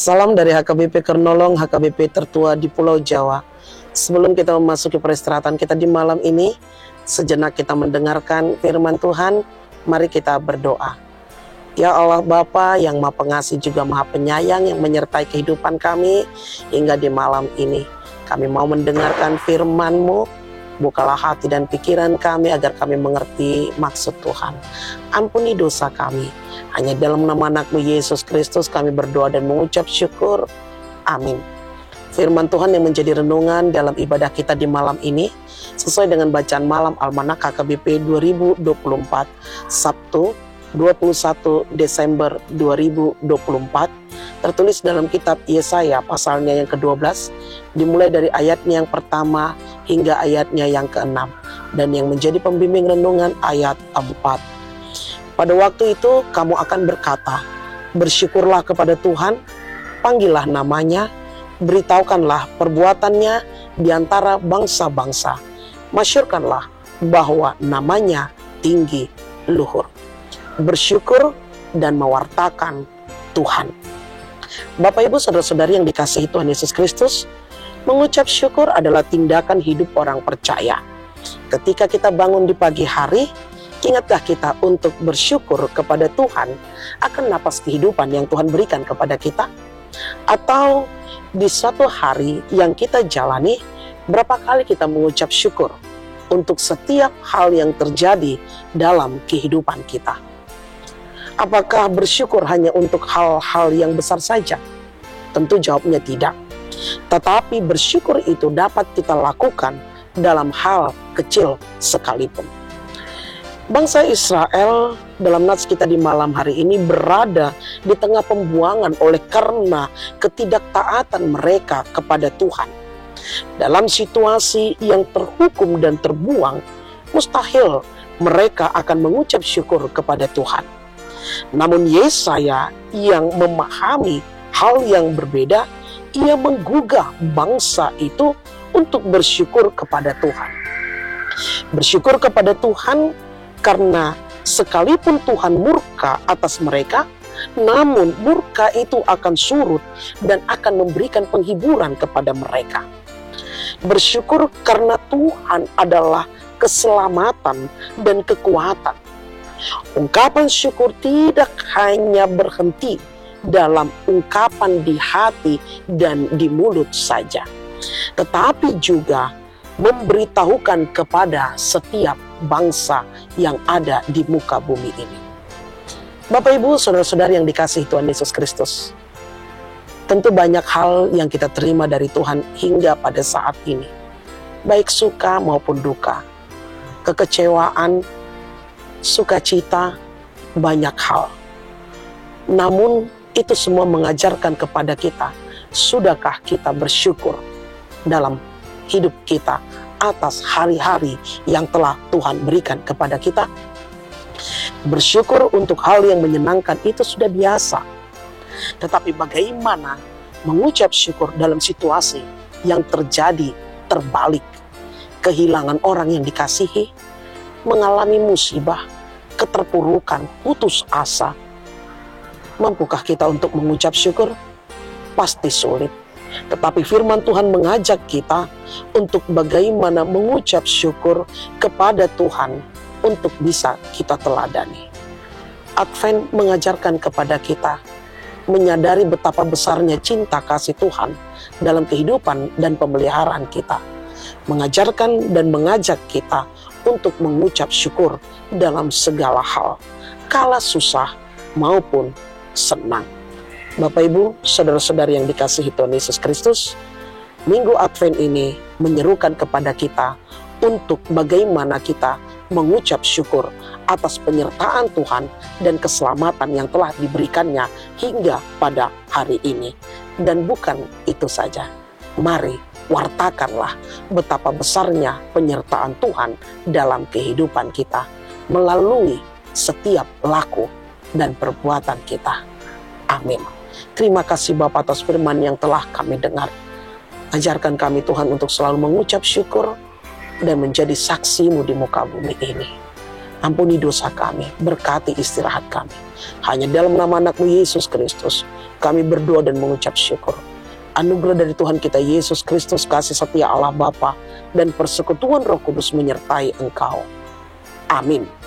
Salam dari HKBP Kernolong, HKBP tertua di Pulau Jawa. Sebelum kita memasuki peristirahatan kita di malam ini, sejenak kita mendengarkan firman Tuhan. Mari kita berdoa. Ya Allah Bapa yang Maha Pengasih juga Maha Penyayang, yang menyertai kehidupan kami hingga di malam ini. Kami mau mendengarkan firman-Mu. Bukalah hati dan pikiran kami agar kami mengerti maksud Tuhan. Ampuni dosa kami. Hanya dalam nama anak-Mu Yesus Kristus kami berdoa dan mengucap syukur. Amin. Firman Tuhan yang menjadi renungan dalam ibadah kita di malam ini sesuai dengan bacaan malam Almanak HKBP 2024 Sabtu 21 Desember 2024, tertulis dalam kitab Yesaya pasalnya yang ke-12, dimulai dari ayatnya yang pertama hingga ayatnya yang ke-6, dan yang menjadi pembimbing renungan ayat 4. Pada waktu itu kamu akan berkata, bersyukurlah kepada Tuhan, panggillah namanya, beritahukanlah perbuatannya di antara bangsa-bangsa, masyurkanlah bahwa namanya tinggi luhur. Bersyukur dan mewartakan Tuhan. Bapak Ibu saudara-saudari yang dikasihi Tuhan Yesus Kristus, mengucap syukur adalah tindakan hidup orang percaya. Ketika kita bangun di pagi hari, ingatkah kita untuk bersyukur kepada Tuhan akan napas kehidupan yang Tuhan berikan kepada kita? Atau di suatu hari yang kita jalani, berapa kali kita mengucap syukur untuk setiap hal yang terjadi dalam kehidupan kita? Apakah bersyukur hanya untuk hal-hal yang besar saja? Tentu jawabnya tidak. Tetapi bersyukur itu dapat kita lakukan dalam hal kecil sekalipun. Bangsa Israel dalam nats kita di malam hari ini berada di tengah pembuangan oleh karena ketidaktaatan mereka kepada Tuhan. Dalam situasi yang terhukum dan terbuang, mustahil mereka akan mengucap syukur kepada Tuhan. Namun Yesaya yang memahami hal yang berbeda, ia menggugah bangsa itu untuk bersyukur kepada Tuhan. Bersyukur kepada Tuhan karena sekalipun Tuhan murka atas mereka, namun murka itu akan surut dan akan memberikan penghiburan kepada mereka. Bersyukur karena Tuhan adalah keselamatan dan kekuatan. Ungkapan syukur tidak hanya berhenti dalam ungkapan di hati dan di mulut saja, tetapi juga memberitahukan kepada setiap bangsa yang ada di muka bumi ini. Bapak Ibu saudara-saudari yang dikasihi Tuhan Yesus Kristus, tentu banyak hal yang kita terima dari Tuhan hingga pada saat ini, baik suka maupun duka, kekecewaan, sukacita, banyak hal. Namun itu semua mengajarkan kepada kita, sudahkah kita bersyukur dalam hidup kita atas hari-hari yang telah Tuhan berikan kepada kita? Bersyukur untuk hal yang menyenangkan itu sudah biasa. Tetapi bagaimana mengucap syukur dalam situasi yang terjadi terbalik? Kehilangan orang yang dikasihi, mengalami musibah, keterpurukan, putus asa. Mampukah kita untuk mengucap syukur? Pasti sulit. Tetapi firman Tuhan mengajak kita untuk bagaimana mengucap syukur kepada Tuhan untuk bisa kita teladani. Advent mengajarkan kepada kita menyadari betapa besarnya cinta kasih Tuhan dalam kehidupan dan pemeliharaan kita. Mengajarkan dan mengajak kita untuk mengucap syukur dalam segala hal, kala susah maupun senang. Bapak Ibu, saudara-saudari yang dikasihi Tuhan Yesus Kristus, Minggu Advent ini menyerukan kepada kita untuk bagaimana kita mengucap syukur atas penyertaan Tuhan dan keselamatan yang telah diberikannya hingga pada hari ini. Dan bukan itu saja, mari wartakanlah betapa besarnya penyertaan Tuhan dalam kehidupan kita melalui setiap laku dan perbuatan kita. Amin. Terima kasih Bapa atas firman yang telah kami dengar. Ajarkan kami Tuhan untuk selalu mengucap syukur dan menjadi saksi-Mu di muka bumi ini. Ampuni dosa kami, berkati istirahat kami. Hanya dalam nama anak-Mu Yesus Kristus, kami berdoa dan mengucap syukur. Anugerah dari Tuhan kita Yesus Kristus, kasih setia Allah Bapa, dan persekutuan Roh Kudus menyertai engkau. Amin.